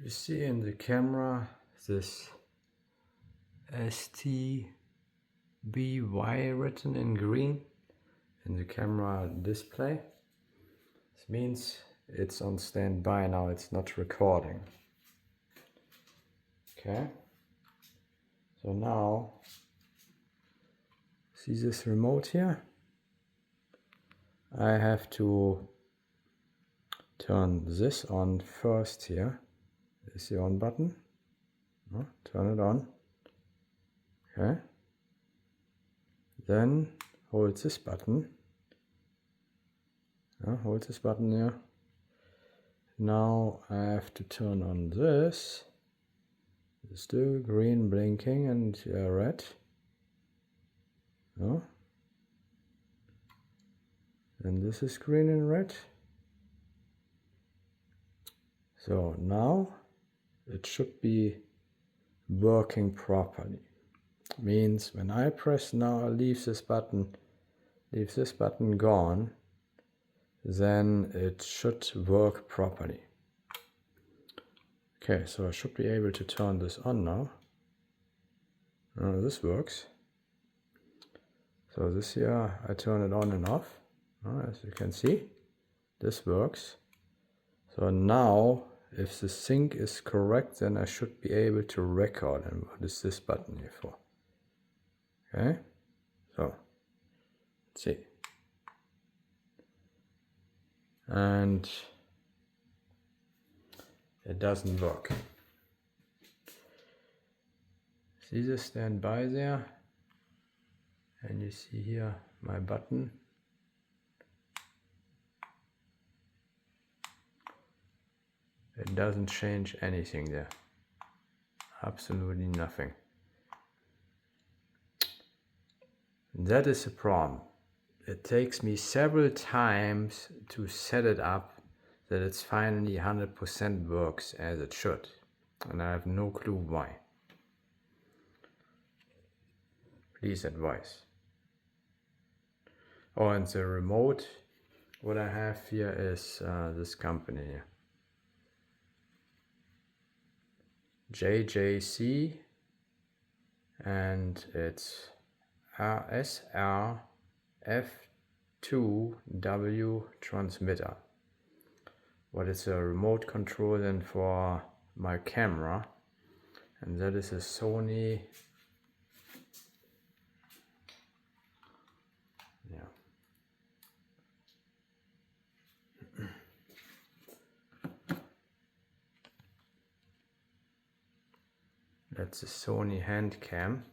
You see in the camera this STBY written in green in the camera display. This means it's on standby now, it's not recording. Okay, so now see this remote here? I have to turn this on first here. This is the on button. Turn it on. Okay. Then hold this button. Hold this button here. Now I have to turn on this. It's still green blinking and red. And this is green and red. So now it should be working properly. Means when I press now, leave this button gone, then it should work properly. Okay, so I should be able to turn this on now. This works. So this here, I turn it on and off. As you can see, this works. So now, if the sync is correct, then I should be able to record. And what is this button here for? Okay, so let's see. And it doesn't work. See the standby there? And you see here my button. It doesn't change anything there. Absolutely nothing. That is a problem. It takes me several times to set it up that it's finally 100% works as it should. And I have no clue why. Please advise. Oh, and the remote, what I have here is this company here. JJC, and it's SRF2W transmitter. What is a remote control then for my camera, and that is a Sony. That's a Sony hand cam.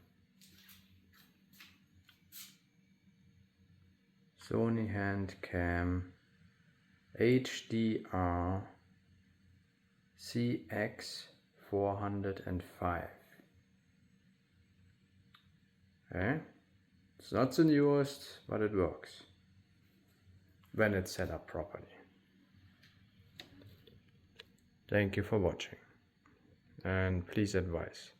Sony hand cam HDR CX-405. Okay. It's not the newest, but it works when it's set up properly. Thank you for watching, and please advise.